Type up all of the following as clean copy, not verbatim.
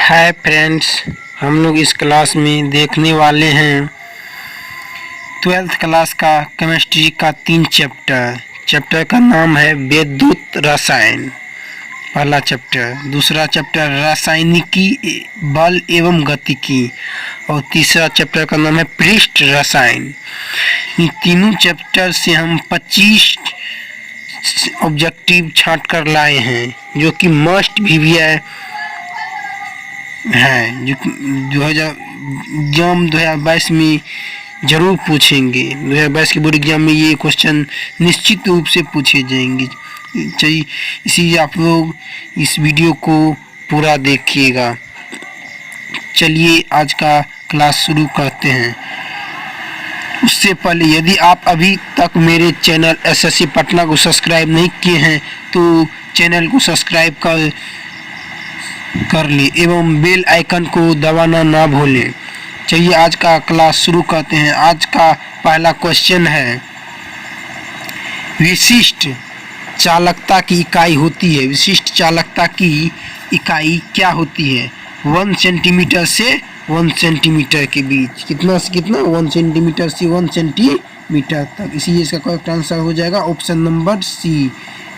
Hi friends, हम लोग इस क्लास में देखने वाले हैं 12th क्लास का केमिस्ट्री का 3 चैप्टर का नाम है विद्युत रसायन। पहला चैप्टर। दूसरा चैप्टर रासायनिकी बल एवं गतिकी और तीसरा चैप्टर का नाम है पृष्ठ रसायन। इन तीनों चैप्टर से हम 25 ऑब्जेक्टिव छांट कर लाए हैं जो कि मस्ट भी है जो 2022 में जरूर पूछेंगे। 2022 के बोर्ड एग्जाम में ये क्वेश्चन निश्चित रूप से पूछे जाएंगे। चाहिए इसीलिए आप लोग इस वीडियो को पूरा देखिएगा। चलिए आज का क्लास शुरू करते हैं। उससे पहले यदि आप अभी तक मेरे चैनल एसएससी पटना को सब्सक्राइब नहीं किए हैं तो चैनल को सब्सक्राइब कर ले एवं बेल आइकन को दबाना ना भूलें। चलिए आज का क्लास शुरू करते हैं। आज का पहला क्वेश्चन है, विशिष्ट चालकता की इकाई होती है। विशिष्ट चालकता की इकाई क्या होती है? 1 सेंटीमीटर से 1 सेंटीमीटर के बीच। कितना से कितना? 1 सेंटीमीटर से 1 सेंटीमीटर तक। इसी इसका करेक्ट आंसर हो जाएगा ऑप्शन नंबर सी,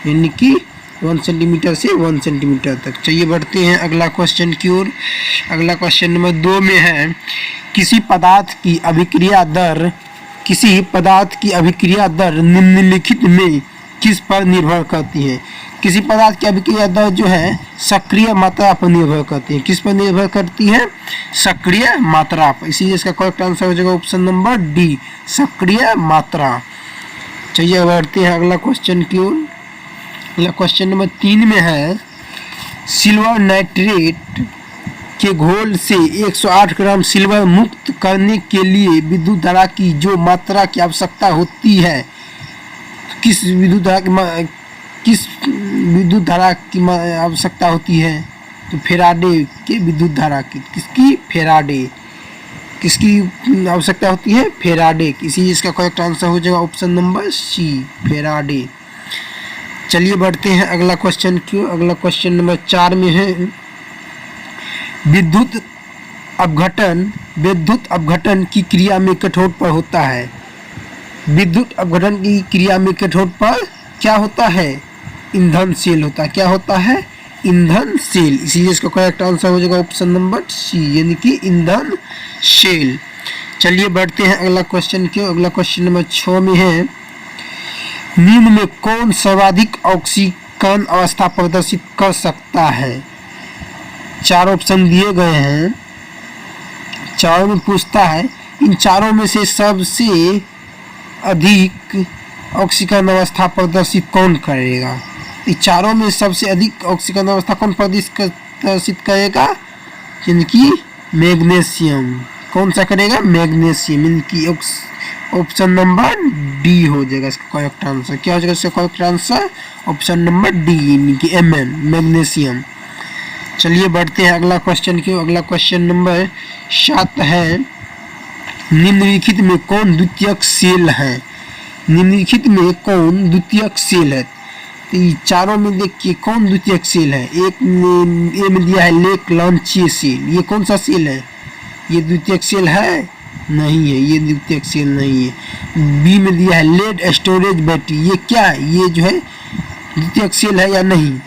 यानी कि 1 सेंटीमीटर से 1 सेंटीमीटर तक। चलिए बढ़ते हैं अगला क्वेश्चन की ओर। अगला क्वेश्चन नंबर 2 में है, किसी पदार्थ की अभिक्रिया दर निम्नलिखित में किस पर निर्भर करती है? किसी पदार्थ की अभिक्रिया दर जो है सक्रिय मात्रा पर निर्भर करती है। किस पर निर्भर करती है? सक्रिय मात्रा पर। इसीलिए इसका करेक्ट आंसर हो जाएगा ऑप्शन नंबर डी, सक्रिय मात्रा। चलिए बढ़ते हैं अगला क्वेश्चन की ओर। अगला क्वेश्चन नंबर 3 में है, सिल्वर नाइट्रेट के घोल से 108 ग्राम सिल्वर मुक्त करने के लिए विद्युत धारा की जो मात्रा की आवश्यकता होती है, किस विद्युत धारा की आवश्यकता होती है? तो फेराडे के विद्युत धारा की। किसकी आवश्यकता होती है? फेराडे। इसी इसका करेक्ट आंसर हो जाएगा ऑप्शन नंबर सी, फेराडे। चलिए बढ़ते हैं अगला क्वेश्चन की। अगला क्वेश्चन नंबर 4 में है, विद्युत अपघटन की क्रिया में कैथोड पर होता है। विद्युत अपघटन की क्रिया में कैथोड पर क्या होता है? ईंधन सेल होता है। क्या होता है? ईंधन सेल। इसीलिए इसका करेक्ट आंसर हो जाएगा ऑप्शन नंबर सी, यानी कि ईंधन सेल। चलिए बढ़ते हैं अगला क्वेश्चन की। अगला क्वेश्चन नंबर 6 में है, निम्न में कौन सर्वाधिक ऑक्सीकरण अवस्था प्रदर्शित कर सकता है? 4 ऑप्शन दिए गए हैं। चारों में पूछता है इन चारों में से सबसे अधिक ऑक्सीकरण अवस्था प्रदर्शित कौन करेगा? इन चारों में सबसे अधिक ऑक्सीकरण अवस्था कौन प्रदर्शित करेगा? यानी कि मैग्नीशियम। कौन सा करेगा? मैग्नीशियम। इनकी ऑप्शन नंबर डी हो जाएगा इसका करेक्ट आंसर। क्या हो जाएगा इसका correct answer? Option number D, यानी कि Mn, मैग्नीशियम। चलिए बढ़ते हैं अगला क्वेश्चन की। अगला क्वेश्चन नंबर 7 है, निम्नलिखित में कौन द्वितीयक सेल है? निम्नलिखित में कौन द्वितीयक सेल है? तो ये चारों में देखिए कौन द्वितीयक सेल है। एक ए में दिया है लेक लॉन्चे सेल। ये कौन सा सेल है? ये द्वितीयक सेल है? नहीं है, ये द्वितीयक सेल नहीं है। बी में दिया है लेड स्टोरेज बैटरी। ये क्या है? ये जो है द्वितीयक सेल है या नहीं?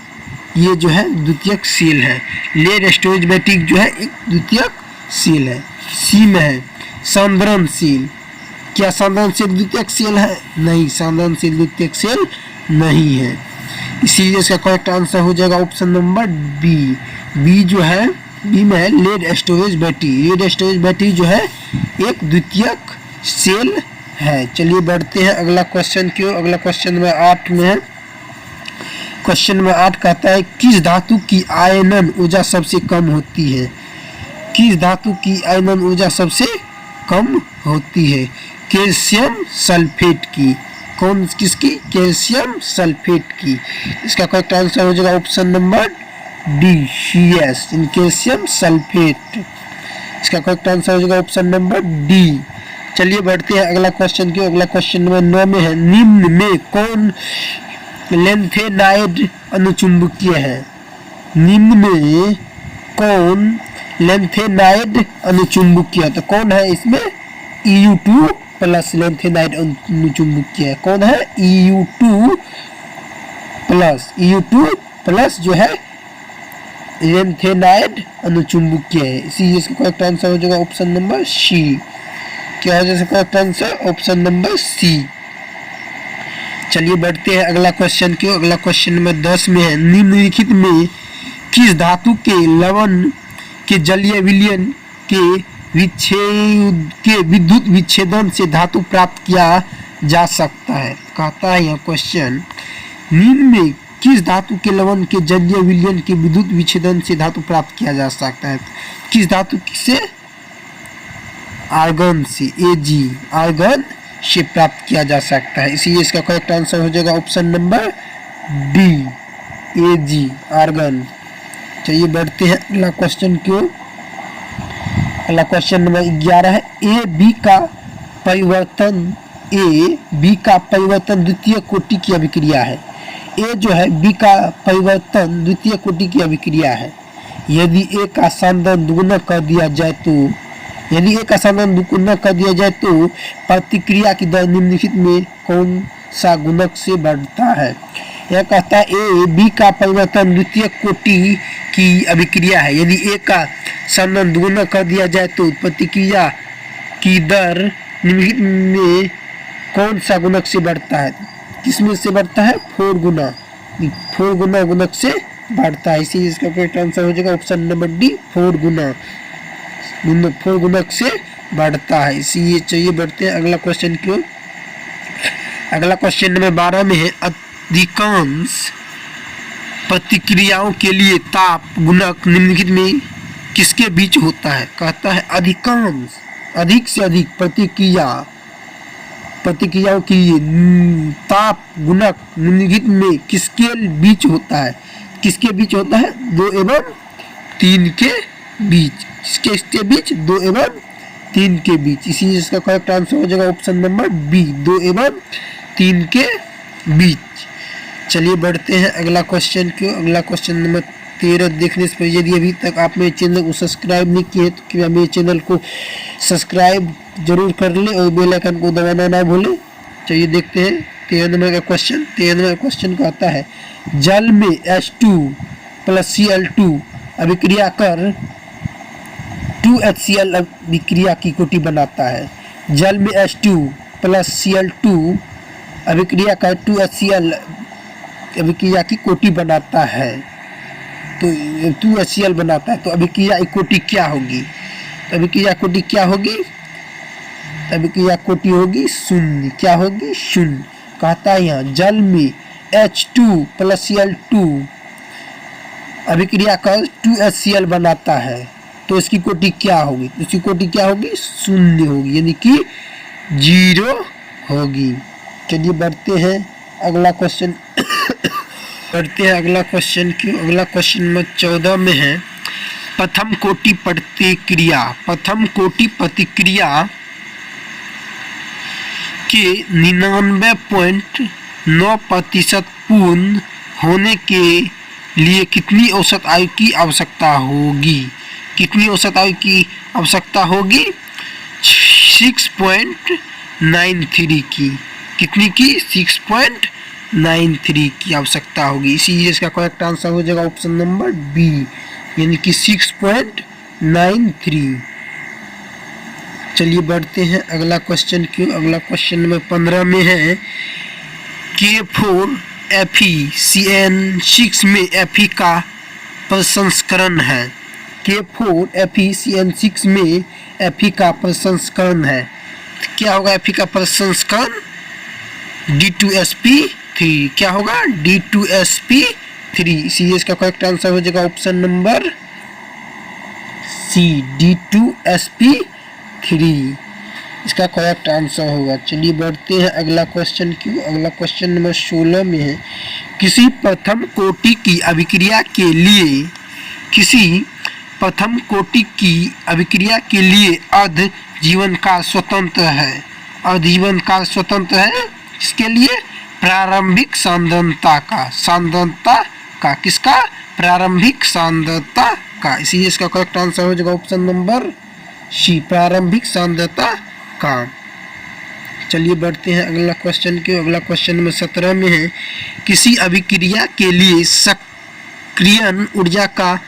ये जो है द्वितीयक सेल है। लेड स्टोरेज बैटरी जो है एक द्वितीयक सेल है। सी में है सांद्रण सेल। क्या सांद्रण सेल द्वितीयक सेल है? नहीं, सांद्रण सेल द्वितीयक सेल नहीं है। इसीलिए इसका करेक्ट आंसर हो जाएगा ऑप्शन नंबर बी। बी जो है, बी में है lead storage battery. Lead storage battery जो है एक द्वितीयक सेल है। चलिए बढ़ते हैं अगला क्वेश्चन की ओर। अगला क्वेश्चन नंबर 8 में है। क्वेश्चन नंबर 8 कहता है, किस धातु की आयनन ऊर्जा सबसे कम होती है? किस धातु की आयनन ऊर्जा सबसे कम होती है? कैल्शियम सल्फेट की। कौन किसकी? कैल्शियम सल्फेट की। इसका करेक्ट आंसर हो जाएगा option number D, CS, in calcium sulphate. इसका करेक्ट आंसर हो जाएगा ऑप्शन नंबर डी। चलिए बढ़ते हैं अगला क्वेश्चन की। अगला क्वेश्चन नंबर 9 में है, निम्न में कौन लेंथेनाइड अनुचुंबकीय है? निम्न में कौन लेंथेनाइड अनुचुंबकीय, तो कौन है इसमें? EU2 प्लस लेंथेनाइड अनुचुंबकीय कौन है? EU2 प्लस जो है लेंथेनाइड अनुचुंबकीय है। इसी इसका करेक्ट आंसर हो जाएगा ऑप्शन नंबर सी। क्या हो जाएगा correct answer? Option number C. चलिए बढ़ते हैं अगला क्वेश्चन की। अगला क्वेश्चन नंबर 10 में है, निम्नलिखित में किस धातु के लवण के जलीय विलयन के विद्युत विच्छेदन से धातु प्राप्त किया जा सकता है? कहता है यह क्वेश्चन, निम्न में किस धातु के लवण के जलीय विलयन के विद्युत विच्छेदन से धातु प्राप्त किया जा सकता है? किस धातु से? आर्गन से, Ag आर्गन से प्राप्त किया जा सकता है। इसीलिए इसका करेक्ट आंसर हो जाएगा option number D, Ag argon. चलिए बढ़ते हैं अगला क्वेश्चन की ओर। अगला क्वेश्चन नंबर 11 है, ए बी का परिवर्तन द्वितीय कोटि की अभिक्रिया है। ए जो है बी का परिवर्तन द्वितीय कोटि की अभिक्रिया है। यदि ए का सांद्रण दुगुना कर दिया जाए तो प्रतिक्रिया की दर निम्नलिखित में कौन सा गुणक से बढ़ता है? यह कहता है ए बी का परिवर्तन द्वितीय कोटि की अभिक्रिया है। यदि ए का सांद्रण दुगुना कर दिया जाए तो प्रतिक्रिया की दर निम्नलिखित में कौन सा गुणक से बढ़ता है? किसमें से बढ़ता है? 4 गुना गुणक से बढ़ता है। इसी इसका करेक्ट आंसर हो जाएगा ऑप्शन नंबर डी, 4 गुणक से बढ़ता है। इसी चाहिए बढ़ते हैं अगला क्वेश्चन की ओर। अगला क्वेश्चन नंबर 12 में है, अधिकांश प्रतिक्रियाओं के लिए ताप गुणक निम्नलिखित में किसके बीच होता है? कहता है अधिकांश, अधिक से अधिक प्रतिक्रियाओं के लिए ताप गुणक निम्नलिखित में किसके बीच होता है? किसके बीच होता है? 2 एवं 3 के बीच। किसके बीच? 2 एवं 3 के बीच। इसी इसका करेक्ट आंसर हो जाएगा ऑप्शन नंबर बी, 2 एवं 3 के बीच। चलिए बढ़ते हैं अगला क्वेश्चन की। अगला क्वेश्चन नंबर 13 देखने से पहले यदि अभी तक आप मेरे चैनल को सब्सक्राइब नहीं किए तो कृपया मेरे चैनल को सब्सक्राइब जरूर कर ले और बेल आइकन को दबाना ना भूलें। चलिए देखते हैं 13 नंबर का क्वेश्चन। 13 नंबर क्वेश्चन का आता है, जल में H2 प्लस Cl2 अभिक्रिया कर 2HCl अभिक्रिया की कोटि बनाता है। जल में H2 प्लस Cl2 अभिक्रिया कर 2HCl अभिक्रिया की कोटि बनाता है। तो 2HCl बनाता है, तो अभिक्रिया की कोटि क्या होगी? तो अभिक्रिया कोटि क्या होगी? अभिक्रिया कोटि होगी शून्य। क्या होगी? शून्य। कहता है यहाँ जल में H2 प्लस Cl2 अभिक्रिया कर 2HCl बनाता है, तो इसकी कोटि क्या होगी? इसकी कोटि क्या होगी? शून्य होगी, यानी कि 0 होगी। चलिए बढ़ते हैं अगला क्वेश्चन बढ़ते हैं अगला क्वेश्चन की। अगला क्वेश्चन नंबर 14 में है, प्रथम कोटि प्रतिक्रिया के 99.9% पूर्ण होने के लिए कितनी औसत आयु की आवश्यकता होगी? कितनी औसत आयु की आवश्यकता होगी? 6.93 की। कितनी की? 6.93 की आवश्यकता होगी। इसी इसका करेक्ट आंसर हो जाएगा ऑप्शन नंबर बी, यानी कि 6.93। चलिए बढ़ते हैं अगला क्वेश्चन की। अगला क्वेश्चन नंबर 15 में है, K4FeCN6 में Fe का प्रसंस्करण है। K4FeCN6 में Fe का प्रसंस्करण है। क्या होगा Fe का प्रसंस्करण? D2sp3। क्या होगा? D2sp3। इसी इसका करेक्ट आंसर हो जाएगा ऑप्शन नंबर सी, D2sp3 इसका करेक्ट आंसर होगा। चलिए बढ़ते हैं अगला क्वेश्चन की। अगला क्वेश्चन नंबर 16 में है, किसी प्रथम कोटि की अभिक्रिया के लिए अर्ध जीवन काल स्वतंत्र है। अर्ध जीवन काल स्वतंत्र है इसके लिए प्रारंभिक सांद्रता का। किसका? प्रारंभिक सांद्रता का, इसीलिए इसका करेक्ट आंसर हो जाएगा ऑप्शन नंबर सी, प्रारंभिक सांद्रता का। चलिए बढ़ते हैं अगला क्वेश्चन के। अगला क्वेश्चन नंबर 17 में है, किसी अभिक्रिया के लिए सक्रियण ऊर्जा का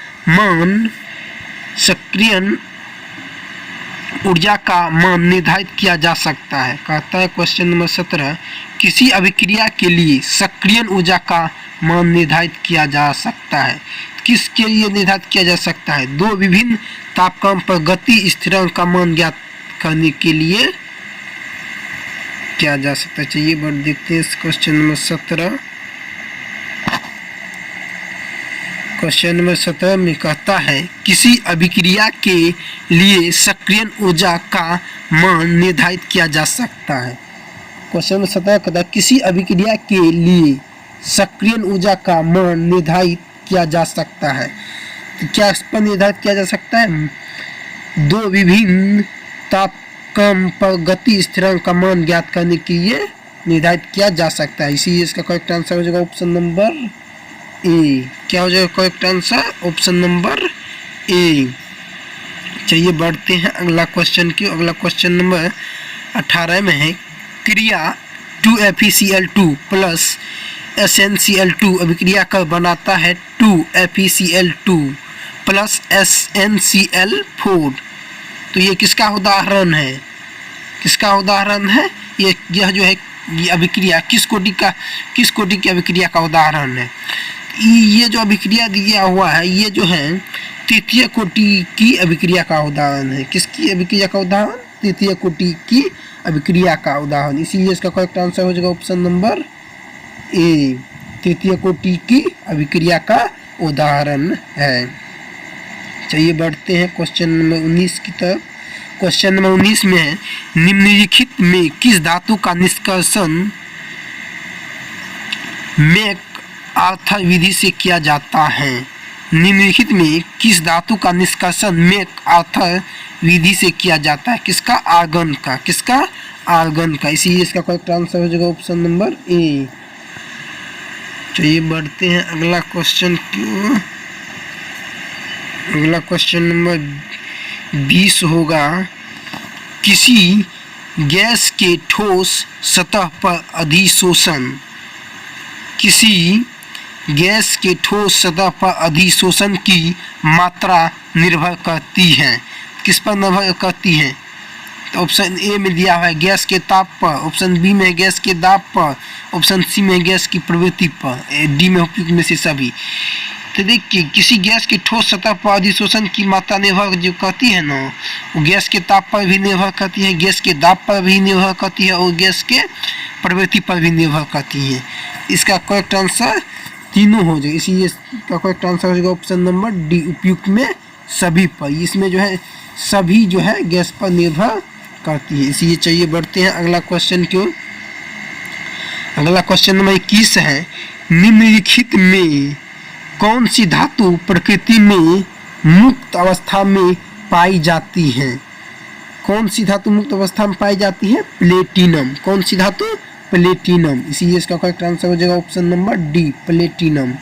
मान निर्धारित किया जा सकता है। कहता है क्वेश्चन नंबर 17, किसी अभिक्रिया के लिए सक्रियण ऊर्जा का मान निर्धारित किया जा सकता है। किसके लिए निर्धारित किया जा सकता है? दो विभिन्न तापक्रम पर गति स्थिरांक का मान ज्ञात करने के लिए किया जा सकता है। चलिए बढ़ देखते हैं इस क्वेश्चन नंबर 17। क्वेश्चन नंबर 17 में कहता है, किसी अभिक्रिया के लिए सक्रियण ऊर्जा का मान निर्धारित किया जा सकता है। क्वेश्चन नंबर 17 कहता है, किसी अभिक्रिया के लिए सक्रियण ऊर्जा का मान निर्धारित किया जा सकता है। तो क्या इस पर निर्धारित किया जा सकता है? दो विभिन्न तापक्रम पर गति स्थिरांक का मान ज्ञात करने के लिए निर्धारित किया जा सकता है। इसीलिए इसका करेक्ट आंसर हो जाएगा ऑप्शन नंबर ए। क्या हो जाएगा correct answer? Option number A. चलिए बढ़ते हैं अगला क्वेश्चन की। अगला क्वेश्चन नंबर 18 में है, क्रिया 2FeCl2 प्लस SnCl2 अभिक्रिया कर बनाता है 2FeCl2 प्लस SnCl4। तो ये किसका उदाहरण है? किसका उदाहरण है? यह जो है ये अभिक्रिया किस कोटि की अभिक्रिया का उदाहरण है? ये जो अभिक्रिया दिया हुआ है ये जो है तृतीय कोटि की अभिक्रिया का उदाहरण है। किसकी अभिक्रिया का उदाहरण? तृतीय कोटि की अभिक्रिया का उदाहरण। इसीलिए इसका करेक्ट आंसर हो जाएगा ऑप्शन नंबर ए, तृतीय कोटि की अभिक्रिया का उदाहरण है। चलिए बढ़ते हैं क्वेश्चन नंबर 19 की तरफ। क्वेश्चन नंबर 19 में है, निम्नलिखित में किस धातु का निष्कर्षण मैकआर्थर विधि से किया जाता है? निम्नलिखित में किस धातु का निष्कर्षण मैकआर्थर विधि से किया जाता है? किसका? आर्गन का। किसका? आर्गन का। इसीलिए इसका करेक्ट आंसर हो जाएगा ऑप्शन नंबर ए। चलिए बढ़ते हैं अगला क्वेश्चन की। अगला क्वेश्चन नंबर 20 होगा, किसी गैस के ठोस सतह पर अधिशोषण, किसी गैस के ठोस सतह पर अधिशोषण की मात्रा निर्भर करती है। किस पर निर्भर करती है? तो ऑप्शन ए में दिया हुआ है गैस के ताप पर, ऑप्शन बी में गैस के दाब पर, ऑप्शन सी में गैस की प्रवृत्ति पर, डी में उपयुक्त में से सभी। तो देखिए किसी गैस की ठोस सतह पर अधिशोषण की मात्रा निर्भर जो करती है ना, वो गैस के ताप पर भी निर्भर करती है, गैस के दाब पर भी निर्भर करती है और गैस के प्रवृत्ति पर भी निर्भर करती है। इसका करेक्ट आंसर तीनों हो जाएगा। इसीलिए इसका करेक्ट आंसर हो जाएगा ऑप्शन नंबर डी, उपयुक्त में सभी पर। इसमें जो है सभी जो है गैस पर निर्भर करती है। इसीलिए चाहिए बढ़ते हैं अगला क्वेश्चन की ओर। अगला क्वेश्चन नंबर 21 है, निम्नलिखित में कौन सी धातु प्रकृति में मुक्त अवस्था में पाई जाती है? कौन सी धातु मुक्त अवस्था में पाई जाती है? प्लेटिनम। कौन सी धातु? प्लेटिनम। इसीलिए इसका करेक्ट आंसर हो जाएगा ऑप्शन नंबर डी, प्लेटिनम।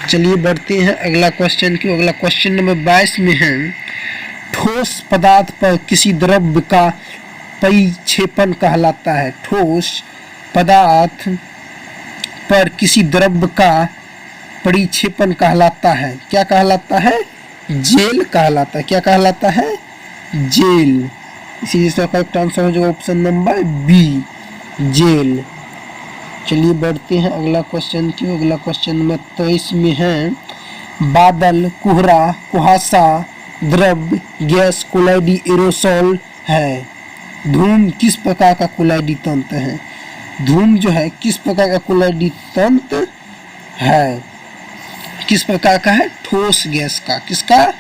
चलिए बढ़ते हैं अगला क्वेश्चन की। अगला क्वेश्चन नंबर 22 में है, ठोस पदार्थ पर किसी द्रव्य का परिक्षेपण कहलाता है। ठोस पदार्थ पर किसी द्रव्य का परिक्षेपण कहलाता है। क्या कहलाता है? जेल कहलाता है। क्या कहलाता है? जेल। इसीलिए इसका करेक्ट आंसर हो जाएगा ऑप्शन नंबर बी, जेल। चलिए बढ़ते हैं अगला क्वेश्चन की। अगला क्वेश्चन नंबर 23 में है, बादल, कोहरा, कुहासा, द्रव्य, गैस, कोलाइडी, एरोसोल है। धूम किस प्रकार का कोलाइडी तंत्र है? धूम जो है किस प्रकार का कोलाइडी तंत्र है? किस प्रकार का है? ठोस गैस का। किसका?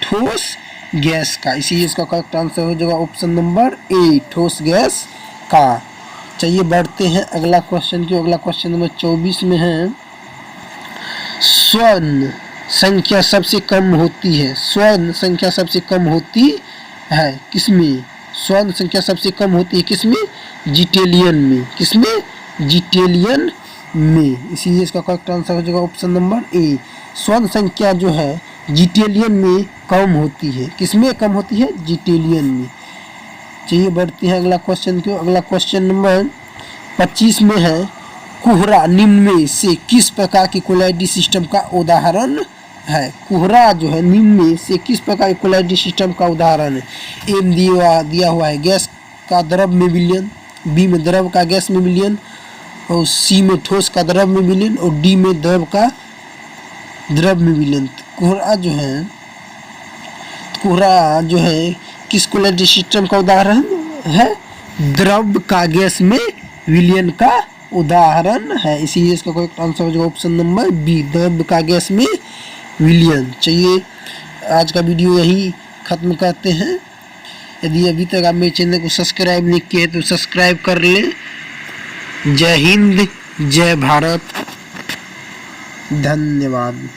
ठोस गैस का। इसीलिए इसका करेक्ट आंसर हो जाएगा ऑप्शन नंबर ए, ठोस गैस का। चलिए बढ़ते हैं अगला क्वेश्चन की। अगला क्वेश्चन नंबर 24 में है, स्वर्ण संख्या सबसे कम होती है। स्वर्ण संख्या सबसे कम होती है किसमें? स्वर्ण संख्या सबसे कम होती है किसमें? जिटेलियन में। किसमें? जिटेलियन में। इसीलिए इसका करेक्ट आंसर हो जाएगा ऑप्शन नंबर ए। स्वर्ण संख्या जो है जिटेलियन में कम होती है। किसमें कम होती है? जिटेलियन में। चलिए बढ़ते हैं अगला क्वेश्चन को। अगला क्वेश्चन नंबर 25 में है, कोहरा निम्न में से किस प्रकार की कोलाइडी सिस्टम का उदाहरण है? कोहरा जो है निम्न में से किस प्रकार की कोलाइडी सिस्टम का उदाहरण है? ए में दिया हुआ है गैस का द्रव में विलयन, बी में द्रव का गैस में विलयन, और सी में ठोस का द्रव में विलयन, और डी में द्रव का द्रव में विलयन। कोहरा जो है किस कोलाइडी सिस्टम का उदाहरण है? द्रव का गैस में विलयन का उदाहरण है। इसीलिए इसका करेक्ट आंसर हो जाएगा ऑप्शन नंबर बी, द्रव का गैस में विलयन। चलिए आज का वीडियो यही खत्म करते हैं। यदि अभी तक आप मेरे चैनल को सब्सक्राइब नहीं किए तो सब्सक्राइब कर लें। जय हिंद, जय भारत, धन्यवाद।